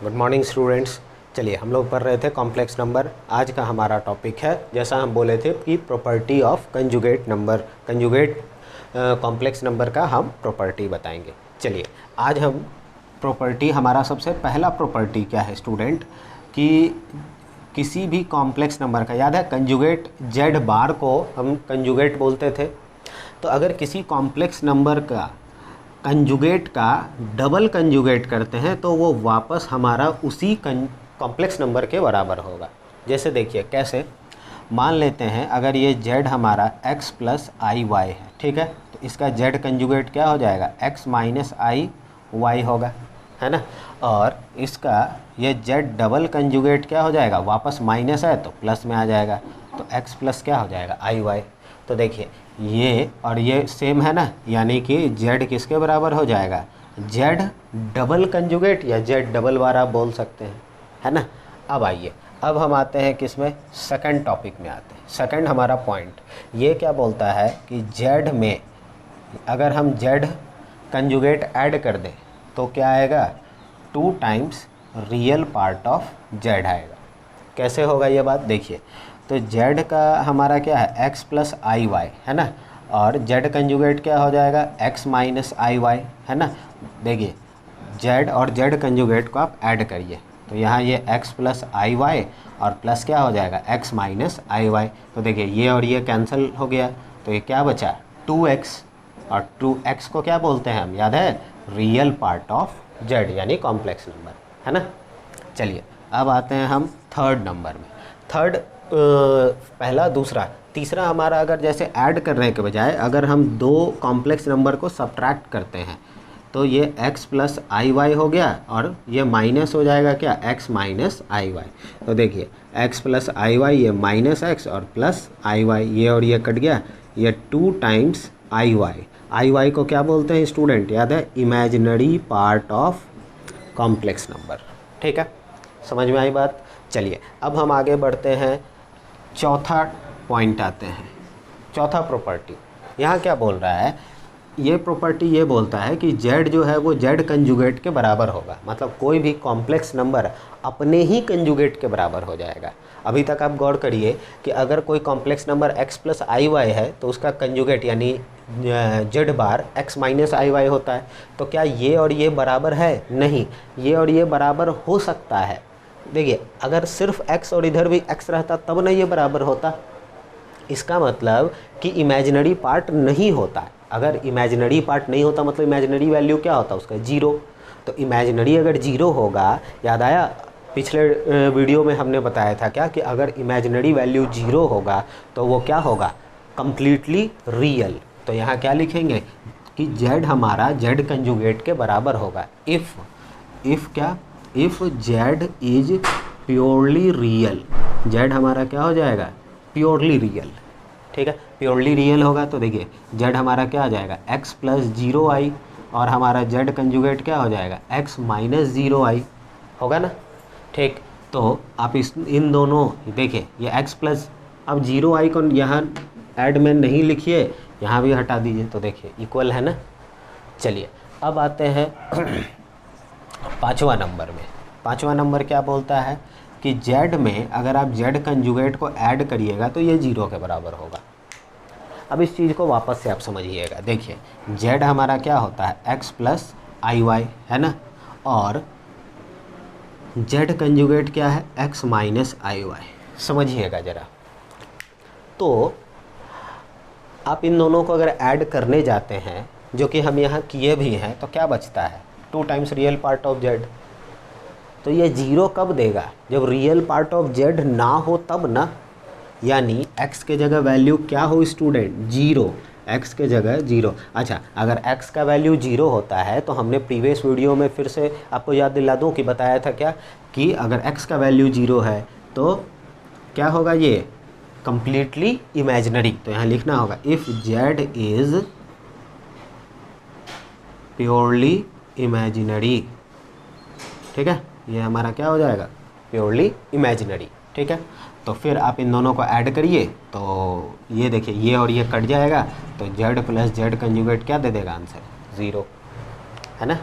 Good morning students. चलिए हम लोग पढ़ रहे थे कॉम्प्लेक्स नंबर। आज का हमारा टॉपिक है, जैसा हम बोले थे कि property of conjugate number, conjugate complex number का हम प्रॉपर्टी बताएंगे। चलिए आज हम प्रॉपर्टी, हमारा सबसे पहला प्रॉपर्टी क्या है स्टूडेंट, कि किसी भी कॉम्प्लेक्स नंबर का, याद है कंजुगेट जेड बार को हम कंजुगेट बोलते थे। तो अगर किसी कॉम्प्लेक्स नंबर का कंजुगेट का डबल कंजुगेट करते हैं तो वो वापस हमारा उसी कॉम्प्लेक्स नंबर के बराबर होगा। जैसे देखिए कैसे, मान लेते हैं अगर ये z हमारा x प्लस आई वाई है, ठीक है, तो इसका z कंजुगेट क्या हो जाएगा, x माइनस आई वाई होगा, है ना। और इसका ये z डबल कंजुगेट क्या हो जाएगा, वापस माइनस है तो प्लस में आ जाएगा, तो x प्लस क्या हो जाएगा, आई वाई। तो देखिए ये और ये सेम है ना, यानी कि z किसके बराबर हो जाएगा, z डबल कंजुगेट या z डबल बार आप बोल सकते हैं, है ना। अब आइए, अब हम आते हैं किसमें, सेकंड टॉपिक में आते हैं। सेकंड हमारा पॉइंट ये क्या बोलता है कि z में अगर हम z कंजुगेट ऐड कर दें तो क्या आएगा, 2 times real part of z आएगा। कैसे होगा ये बात देखिए, तो z का हमारा क्या है, x प्लस आई वाई, है ना, और z कंजुगेट क्या हो जाएगा, x माइनस आई वाई, है ना। देखिए z और z कंजुगेट को आप ऐड करिए तो यहाँ ये x प्लस आई वाई और प्लस क्या हो जाएगा, x माइनस आई वाई। तो देखिए ये और ये कैंसिल हो गया, तो ये क्या बचा, 2x, और 2x को क्या बोलते हैं हम, याद है, रियल पार्ट ऑफ z यानी कॉम्प्लेक्स नंबर, है ना। चलिए अब आते हैं हम थर्ड नंबर में। थर्ड पहला, दूसरा, तीसरा हमारा, अगर जैसे ऐड करने के बजाय अगर हम दो कॉम्प्लेक्स नंबर को सब्ट्रैक्ट करते हैं तो ये x प्लस आई वाई हो गया और ये माइनस हो जाएगा क्या, x माइनस आई वाई। तो देखिए x प्लस आई वाई, ये माइनस x और प्लस आई वाई, ये और ये कट गया, ये 2 times i y. I y को क्या बोलते हैं स्टूडेंट, याद है, imaginary part of complex number, ठीक है, समझ में आई बात। चलिए अब हम आगे बढ़ते हैं, चौथा पॉइंट आते हैं, चौथा प्रॉपर्टी। यहाँ क्या बोल रहा है, ये प्रॉपर्टी ये बोलता है कि z जो है वो z कंजुगेट के बराबर होगा, मतलब कोई भी कॉम्प्लेक्स नंबर अपने ही कंजुगेट के बराबर हो जाएगा। अभी तक आप गौर करिए कि अगर कोई complex number x plus i Y है तो उसका कंजुगेट यानी z बार x माइनस आई वाई होता है। तो क्या ये और ये बराबर है, नहीं, ये और ये बराबर हो सकता है। देखिए अगर सिर्फ x और इधर भी x रहता तब ना ये बराबर होता, इसका मतलब कि इमेजिनरी पार्ट नहीं होता है। अगर इमेजिनरी पार्ट नहीं होता मतलब इमेजिनरी वैल्यू क्या होता है उसका, 0। तो इमेजिनरी अगर 0 होगा, याद आया पिछले वीडियो में हमने बताया था क्या, कि अगर इमेजिनरी वैल्यू 0 होगा तो वो क्या होगा, कम्प्लीटली रियल। तो यहाँ क्या लिखेंगे कि z हमारा z कंजुगेट के बराबर होगा इफ़ क्या, if z is purely real. z हमारा क्या हो जाएगा, प्योरली रियल, ठीक है, प्योरली रियल होगा। तो देखिए z हमारा क्या आ जाएगा, x प्लस 0i और हमारा z कंजुगेट क्या हो जाएगा, x माइनस 0i होगा ना, ठीक। तो आप इन दोनों, देखिए ये x प्लस, अब 0i को यहाँ ऐड में नहीं लिखिए, यहाँ भी हटा दीजिए, तो देखिए इक्वल है ना। चलिए अब आते हैं पाँचवा नंबर में। पाँचवा नंबर क्या बोलता है कि z में अगर आप z कंजुगेट को ऐड करिएगा तो ये 0 के बराबर होगा। अब इस चीज़ को वापस से आप समझिएगा, देखिए z हमारा क्या होता है, x प्लस आई वाई, है ना, और z कंजुगेट क्या है, x माइनस आई वाई। समझिएगा ज़रा, तो आप इन दोनों को अगर ऐड करने जाते हैं, जो कि हम यहाँ किए भी हैं, तो क्या बचता है, 2 times real part of z। तो ये 0 कब देगा, जब रियल पार्ट ऑफ z ना हो तब ना, यानी x के जगह वैल्यू क्या हो स्टूडेंट, 0, x के जगह 0। अच्छा, अगर x का वैल्यू 0 होता है तो हमने प्रीवियस वीडियो में फिर से आपको याद दिला दूं कि बताया था क्या, कि अगर x का वैल्यू 0 है तो क्या होगा, ये कम्प्लीटली इमेजिनरी। तो यहाँ लिखना होगा if z is purely imaginary, ठीक है, ये हमारा क्या हो जाएगा, प्योरली इमेजिनरी, ठीक है। तो फिर आप इन दोनों को ऐड करिए तो ये देखिए ये और ये कट जाएगा, तो z प्लस z कंजुगेट क्या दे देगा आंसर, 0, है ना।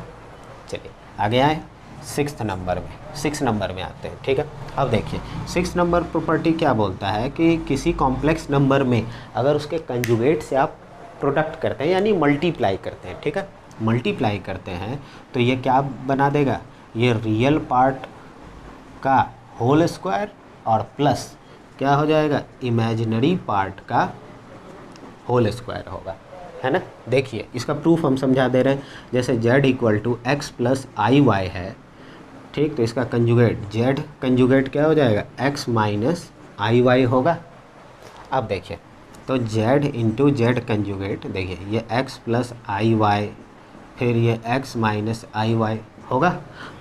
चलिए आगे आए, सिक्स नंबर में आते हैं, ठीक है। अब देखिए 6 नंबर प्रॉपर्टी क्या बोलता है कि किसी कॉम्प्लेक्स नंबर में अगर उसके कंजुगेट से आप प्रोडक्ट करते हैं यानी मल्टीप्लाई करते हैं, ठीक है, मल्टीप्लाई करते हैं तो ये क्या बना देगा, ये रियल पार्ट का होल स्क्वायर और प्लस क्या हो जाएगा, इमेजिनरी पार्ट का होल स्क्वायर होगा, है ना। देखिए इसका प्रूफ हम समझा दे रहे हैं। जैसे z equal to x plus i Y है, ठीक, तो इसका कंजुगेट z कंजुगेट क्या हो जाएगा, x माइनस आई वाई होगा। अब देखिए तो z इंटू जेड कंजुगेट, देखिए ये x प्लस आई वाई, फिर ये x माइनस आई वाई होगा।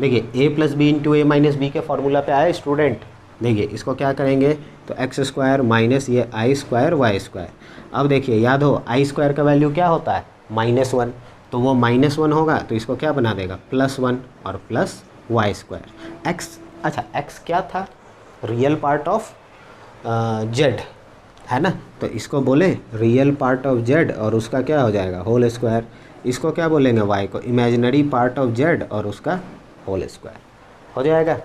देखिए a plus b into a minus b के फॉर्मूला पे आया स्टूडेंट। देखिए इसको क्या करेंगे तो एक्स स्क्वायर माइनस ये आई स्क्वायर वाई स्क्वायर। अब देखिए याद हो आई स्क्वायर का वैल्यू क्या होता है, -1, तो वो -1 होगा तो इसको क्या बना देगा, +1 और प्लस वाई स्क्वायर एक्स। अच्छा एक्स क्या था, रियल पार्ट ऑफ जेड, है ना, तो इसको बोले रियल पार्ट ऑफ जेड और उसका क्या हो जाएगा, होल स्क्वायर। इसको क्या बोलेंगे, वाई को इमेजिनरी पार्ट ऑफ जेड और उसका होल स्क्वायर हो जाएगा।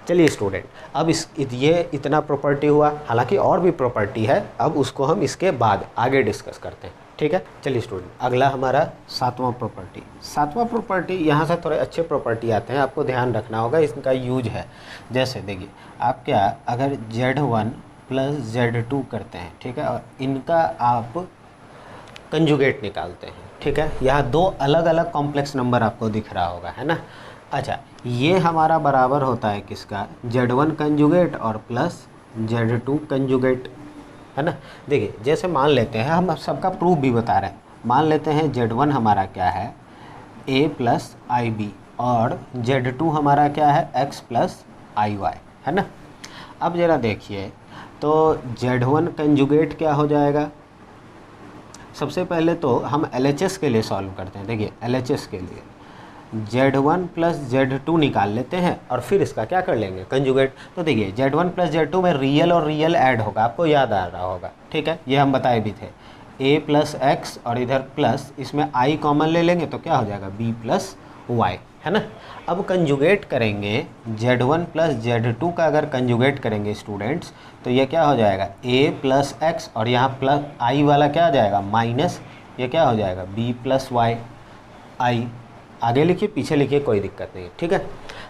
चलिए स्टूडेंट, अब ये इतना प्रॉपर्टी हुआ, हालांकि और भी प्रॉपर्टी है, अब उसको हम इसके बाद आगे डिस्कस करते हैं, ठीक है। चलिए स्टूडेंट, अगला हमारा 7वां प्रॉपर्टी। यहाँ से थोड़े अच्छे प्रॉपर्टी आते हैं, आपको ध्यान रखना होगा, इसका यूज है। जैसे देखिए आप क्या, अगर Z1 प्लस Z2 करते हैं, ठीक है, और इनका आप कंजुगेट निकालते हैं, ठीक है, यहाँ दो अलग अलग कॉम्प्लेक्स नंबर आपको दिख रहा होगा, है ना। अच्छा ये हमारा बराबर होता है किसका, Z1 कंजुगेट और प्लस Z2 कंजुगेट, है ना। देखिए जैसे मान लेते हैं, हम सबका प्रूफ भी बता रहे हैं, मान लेते हैं Z1 हमारा क्या है, a प्लस आई बी, और Z2 हमारा क्या है, x प्लस आई वाई, है ना। अब ज़रा देखिए तो Z1 कंजुगेट क्या हो जाएगा, सबसे पहले तो हम LHS के लिए सॉल्व करते हैं। देखिए LHS के लिए Z1 प्लस Z2 निकाल लेते हैं और फिर इसका क्या कर लेंगे, कंजुगेट। तो देखिए Z1 प्लस Z2 में रियल और रियल ऐड होगा, आपको याद आ रहा होगा, ठीक है, ये हम बताए भी थे। a प्लस एक्स और इधर प्लस, इसमें i कॉमन ले लेंगे तो क्या हो जाएगा, b प्लस वाई, है ना। अब कंजुगेट करेंगे Z1 प्लस Z2 का, अगर कंजुगेट करेंगे स्टूडेंट्स तो ये क्या हो जाएगा, a प्लस एक्स और यहाँ प्लस i वाला क्या हो जाएगा, माइनस, ये क्या हो जाएगा, b प्लस वाई आई। आगे लिखिए पीछे लिखिए कोई दिक्कत नहीं, ठीक है।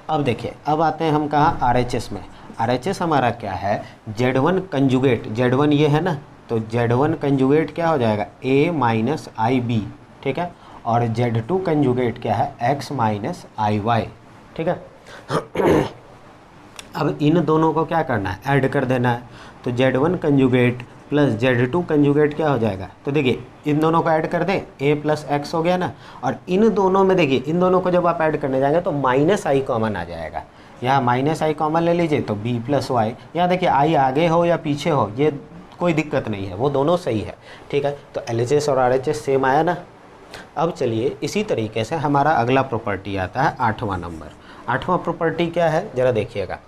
अब देखिए अब आते हैं हम कहाँ, RHS में। RHS हमारा क्या है, Z1 कंजुगेट, Z1 ये है ना, तो Z1 कंजुगेट क्या हो जाएगा, a माइनस आई बी, ठीक है, और Z2 कंजुगेट क्या है, x माइनस आई वाई, ठीक है। अब इन दोनों को क्या करना है, ऐड कर देना है, तो Z1 conjugate plus Z2 conjugate क्या हो जाएगा, तो देखिए इन दोनों को ऐड कर दें, a प्लस एक्स हो गया ना, और इन दोनों में देखिए इन दोनों को जब आप ऐड करने जाएंगे तो माइनस आई कॉमन आ जाएगा, यहाँ माइनस आई कॉमन ले लीजिए तो b प्लस वाई, यहाँ देखिए आई आगे हो या पीछे हो ये कोई दिक्कत नहीं है, वो दोनों सही है, ठीक है। तो LHS और RHS सेम आया ना। अब चलिए इसी तरीके से हमारा अगला प्रॉपर्टी आता है 8वां नंबर। 8वां प्रॉपर्टी क्या है, ज़रा देखिएगा,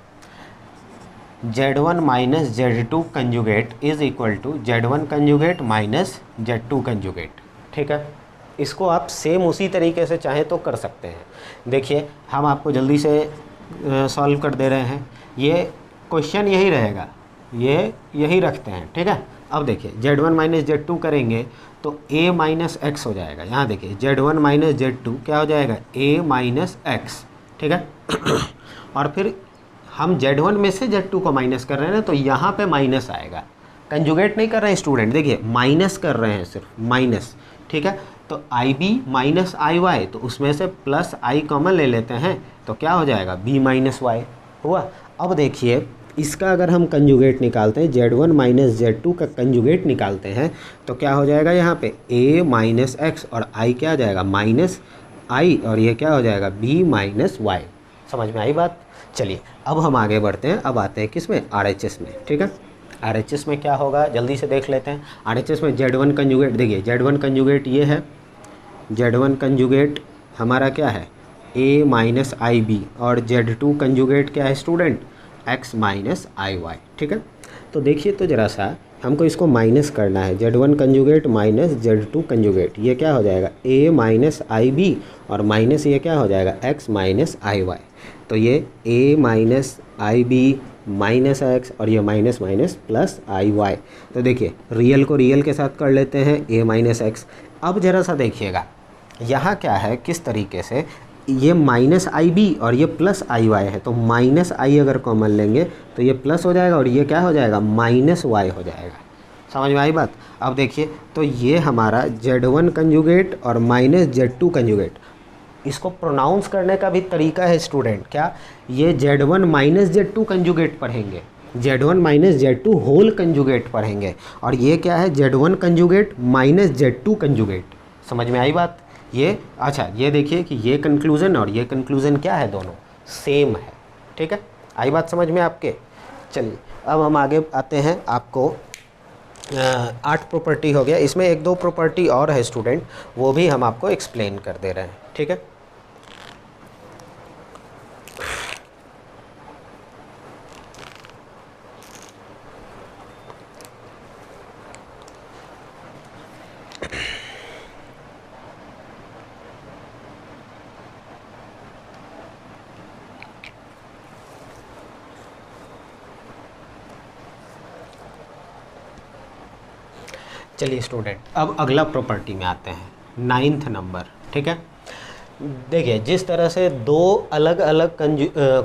Z1 minus Z2 conjugate is equal to Z1 conjugate minus Z2 conjugate, ठीक है। इसको आप सेम उसी तरीके से चाहें तो कर सकते हैं। देखिए हम आपको जल्दी से सॉल्व कर दे रहे हैं, ये क्वेश्चन यही रहेगा, ये यही रखते हैं, ठीक है। अब देखिए Z1 माइनस Z2 करेंगे तो a माइनस एक्स हो जाएगा, यहाँ देखिए Z1 माइनस Z2 क्या हो जाएगा, a माइनस एक्स, ठीक है। और फिर हम Z1 में से Z2 को माइनस कर रहे हैं तो यहाँ पे माइनस आएगा, कंजुगेट नहीं कर रहे हैं स्टूडेंट, देखिए माइनस कर रहे हैं, सिर्फ माइनस, ठीक है। तो आई बी माइनस आई वाई, तो उसमें से प्लस आई कॉमन ले लेते हैं तो क्या हो जाएगा, b माइनस वाई हुआ। अब देखिए इसका अगर हम कंजुगेट निकालते हैं, Z1 माइनस Z2 का कंजुगेट निकालते हैं तो क्या हो जाएगा, यहाँ पे a माइनस एक्स और i क्या आ जाएगा, माइनस आई, और ये क्या हो जाएगा, b माइनस वाई। समझ में आई बात। चलिए अब हम आगे बढ़ते हैं, अब आते हैं किस में, RHS में, ठीक है। RHS में क्या होगा जल्दी से देख लेते हैं। RHS में Z1 कंजुगेट, देखिए Z1 कंजुगेट ये है, Z1 कंजुगेट हमारा क्या है, a माइनस आई बी, और Z2 कंजुगेट क्या है स्टूडेंट, x माइनस आई वाई, ठीक है। तो देखिए तो ज़रा सा हमको इसको माइनस करना है, Z1 conjugate minus Z2 conjugate, ये क्या हो जाएगा A माइनस आई बी, और माइनस ये क्या हो जाएगा X माइनस आई वाई। तो ये A minus I b minus x, और ये minus minus plus i y. तो देखिए रियल को रियल के साथ कर लेते हैं, A माइनस एक्स। अब ज़रा सा देखिएगा यहाँ क्या है, किस तरीके से ये माइनस आई बी और ये प्लस आई वाई है, तो माइनस आई अगर कॉमन लेंगे तो ये प्लस हो जाएगा और ये क्या हो जाएगा माइनस वाई हो जाएगा। समझ में आई बात। अब देखिए तो ये हमारा Z1 कंजुगेट और माइनस Z2 कंजुगेट, इसको प्रोनाउंस करने का भी तरीका है स्टूडेंट। क्या, ये Z1 माइनस Z2 कंजुगेट पढ़ेंगे, Z1 minus Z2 whole conjugate पढ़ेंगे, और ये क्या है Z1 conjugate minus Z2 conjugate. समझ में आई बात। ये अच्छा ये देखिए कि ये कंक्लूज़न और ये कंक्लूज़न क्या है, दोनों सेम है। ठीक है, आई बात समझ में आपके। चलिए अब हम आगे आते हैं। आपको 8 प्रॉपर्टी हो गया, इसमें 1-2 प्रॉपर्टी और है स्टूडेंट, वो भी हम आपको एक्सप्लेन कर दे रहे हैं। ठीक है, चलिए स्टूडेंट अब अगला प्रॉपर्टी में आते हैं, 9th नंबर। ठीक है, देखिए जिस तरह से 2 अलग अलग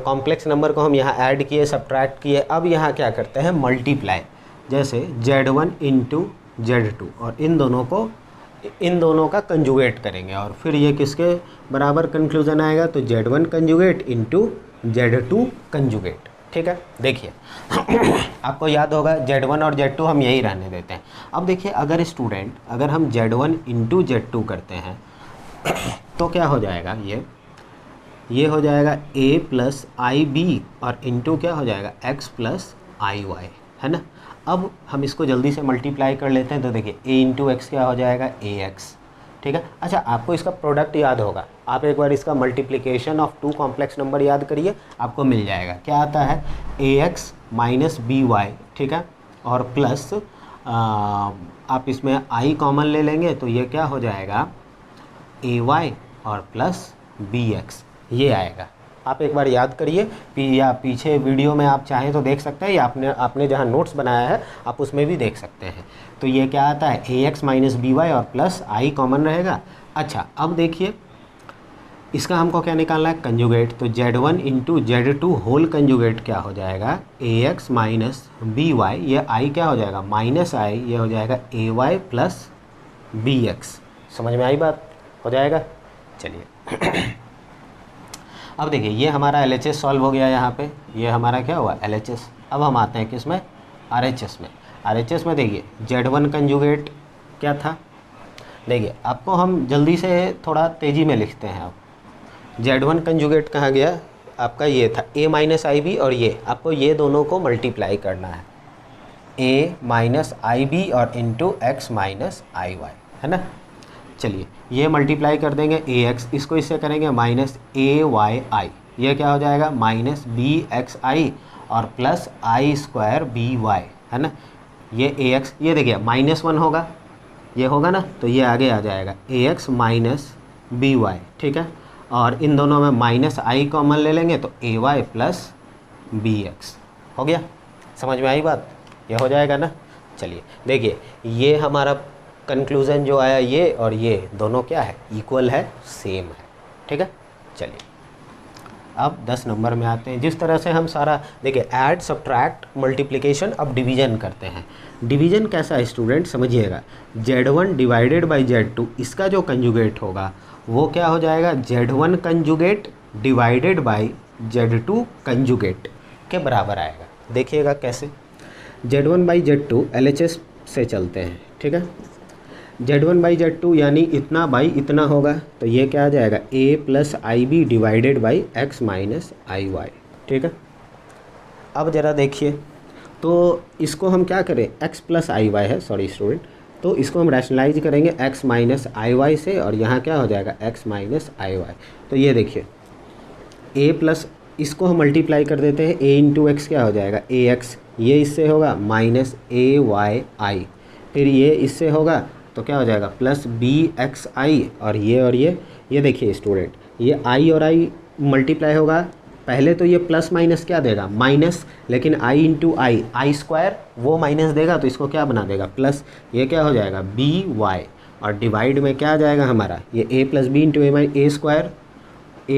कॉम्प्लेक्स नंबर को हम यहाँ ऐड किए, सब्ट्रैक्ट किए, अब यहाँ क्या करते हैं मल्टीप्लाई, जैसे Z1 इंटू Z2, और इन दोनों का कंजुगेट करेंगे, और फिर ये किसके बराबर कंक्लूजन आएगा, तो Z1 conjugate into Z2 conjugate. ठीक है, देखिए आपको याद होगा Z1 और Z2 हम यही रहने देते हैं। अब देखिए अगर स्टूडेंट अगर हम Z1 इंटू Z2 करते हैं तो क्या हो जाएगा, ये हो जाएगा A प्लस आई बी, और इंटू क्या हो जाएगा X प्लस आई वाई, है ना। अब हम इसको जल्दी से मल्टीप्लाई कर लेते हैं, तो देखिए A इंटू एक्स क्या हो जाएगा AX। ठीक है, अच्छा आपको इसका प्रोडक्ट याद होगा, आप एक बार इसका मल्टीप्लिकेशन ऑफ 2 कॉम्प्लेक्स नंबर याद करिए, आपको मिल जाएगा। क्या आता है AX माइनस BY। ठीक है, और प्लस आप इसमें I कॉमन ले लेंगे, तो ये क्या हो जाएगा AY और प्लस BX, ये आएगा। आप एक बार याद करिए, या पीछे वीडियो में आप चाहें तो देख सकते हैं, या आपने जहाँ नोट्स बनाया है आप उसमें भी देख सकते हैं। तो ये क्या आता है AX माइनस BY और प्लस I कॉमन रहेगा। अच्छा अब देखिए इसका हमको क्या निकालना है, कंजुगेट। तो Z1 into Z2 whole conjugate क्या हो जाएगा AX माइनस BY, ये I क्या हो जाएगा माइनस I, ये हो जाएगा AY प्लस BX। समझ में आई बात, हो जाएगा। चलिए अब देखिए ये हमारा LHS सॉल्व हो गया, यहाँ पे ये हमारा क्या हुआ LHS। अब हम आते हैं किस में, RHS में। RHS में देखिए Z1 कंजुगेट क्या था, देखिए आपको हम जल्दी से थोड़ा तेज़ी में लिखते हैं। अब Z1 कंजुगेट कहाँ गया आपका, ये था A माइनस आई बी, और ये आपको ये दोनों को मल्टीप्लाई करना है A माइनस आई बी और इंटू X माइनस आई वाई, है ना। चलिए ये मल्टीप्लाई कर देंगे AX, इसको इससे करेंगे माइनस AYI, ये क्या हो जाएगा माइनस BXI और प्लस I स्क्वायर BY, है ना। ये AX, ये देखिए -1 होगा, ये होगा ना, तो ये आगे आ जाएगा AX माइनस BY। ठीक है, और इन दोनों में माइनस I कॉमन ले लेंगे, तो AY प्लस BX हो गया। समझ में आई बात, ये हो जाएगा ना। चलिए देखिए ये हमारा कंक्लूज़न जो आया, ये और ये दोनों क्या है इक्वल है, सेम है। ठीक है, चलिए अब 10 नंबर में आते हैं। जिस तरह से हम सारा देखिए ऐड सब्ट्रैक्ट मल्टीप्लिकेशन, अब डिवीज़न करते हैं। डिवीज़न कैसा है स्टूडेंट समझिएगा, Z1 डिवाइडेड बाई Z2, इसका जो कंजुगेट होगा वो क्या हो जाएगा Z1 conjugate divided by Z2 conjugate के बराबर आएगा। देखिएगा कैसे, Z1 बाई Z2 LHS से चलते हैं। ठीक है, Z1 बाई Z2 यानी इतना बाई इतना होगा, तो ये क्या आ जाएगा A plus i B divided by X minus I y. ठीक है, अब ज़रा देखिए तो इसको हम क्या करें, X प्लस आई वाई है, सॉरी स्टूडेंट, तो इसको हम रैशनलाइज करेंगे X माइनस आई वाई से, और यहाँ क्या हो जाएगा X माइनस आई वाई। तो ये देखिए A प्लस, इसको हम मल्टीप्लाई कर देते हैं, A इंटू एक्स क्या हो जाएगा AX, ये इससे होगा माइनस ए वाई आई, फिर ये इससे होगा तो क्या हो जाएगा प्लस बी एक्स आई, और ये देखिए स्टूडेंट, ये आई और आई मल्टीप्लाई होगा, पहले तो ये प्लस माइनस क्या देगा माइनस, लेकिन आई इंटू आई स्क्वायर वो माइनस देगा तो इसको क्या बना देगा प्लस, ये क्या हो जाएगा बी वाई, और डिवाइड में क्या आ जाएगा हमारा ये ए प्लस बी इंटू ए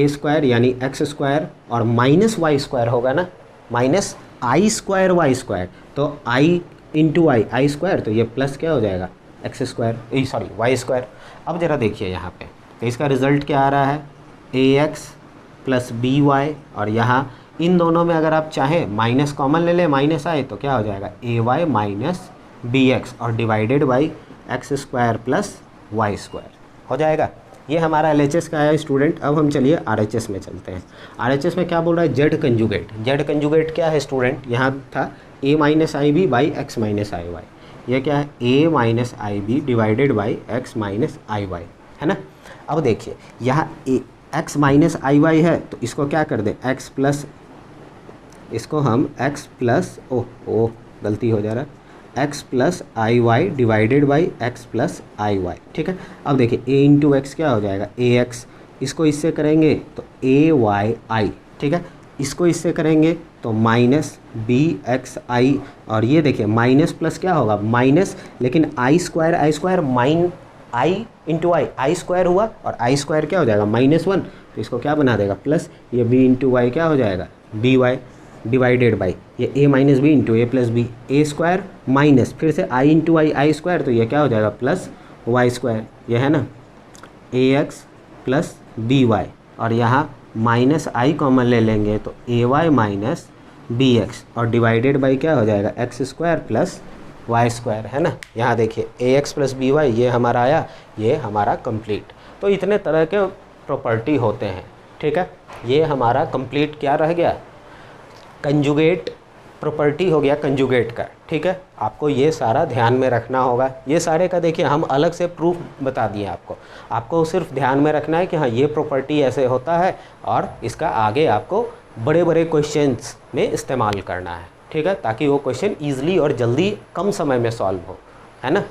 स्क्वायर यानी एक्स स्क्वायर, और माइनस वाई स्क्वायर होगा ना, माइनस आई स्क्वायर वाई स्क्वायर, तो आई इंटू आई स्क्वायर, तो ये प्लस क्या हो जाएगा x square sorry y square. अब ज़रा देखिए यहाँ पे, तो इसका रिज़ल्ट क्या आ रहा है ए एक्स प्लस बी वाई, और यहाँ इन दोनों में अगर आप चाहें माइनस कॉमन ले लें, माइनस आए तो क्या हो जाएगा a y minus b x, और divided by x square plus y square हो जाएगा। ये हमारा एलएचएस का है स्टूडेंट। अब हम चलिए आरएचएस में चलते हैं। आरएचएस में क्या बोल रहा है जेड कंजुगेट क्या है स्टूडेंट, यहाँ था A minus I B by X minus I Y, ये क्या है A minus I B divided by X minus I Y, है ना। अब देखिए यहाँ एक्स माइनस आई वाई है तो इसको क्या कर दें एक्स प्लस, इसको हम एक्स प्लस ओह गलती हो जा रहा है x plus i y divided by x plus i y, ठीक है। अब देखिए ए इंटू एक्स क्या हो जाएगा ए एक्स, इसको इससे करेंगे तो ए वाई आई, ठीक है, इसको इससे करेंगे तो माइनस बी एक्स आई, और ये देखिए माइनस प्लस क्या होगा माइनस, लेकिन I square minus I into I square हुआ, और आई स्क्वायर क्या हो जाएगा -1, तो इसको क्या बना देगा प्लस, ये बी इंटू वाई क्या हो जाएगा बी वाई डिवाइडेड बाई ये ए माइनस बी इंटू ए प्लस बी, ए स्क्वायर माइनस फिर से आई इंटू आई स्क्वायर, तो ये क्या हो जाएगा प्लस वाई स्क्वायर, ये है ना a x plus b y, और यहाँ माइनस आई कॉमन ले लेंगे तो a y minus b x, और डिवाइडेड बाई क्या हो जाएगा x square plus y square, है ना। यहाँ देखिए a x plus b y ये हमारा आया, ये हमारा कंप्लीट। तो इतने तरह के प्रॉपर्टी होते हैं, ठीक है। ये हमारा कंप्लीट क्या रह गया कंजुगेट प्रॉपर्टी हो गया कंजुगेट का, ठीक है। आपको ये सारा ध्यान में रखना होगा। ये सारे का देखिए हम अलग से प्रूफ बता दिए आपको सिर्फ ध्यान में रखना है कि हाँ ये प्रॉपर्टी ऐसे होता है, और इसका आगे आपको बड़े बड़े क्वेश्चंस में इस्तेमाल करना है, ठीक है, ताकि वो क्वेश्चन ईजिली और जल्दी कम समय में सॉल्व हो, है ना।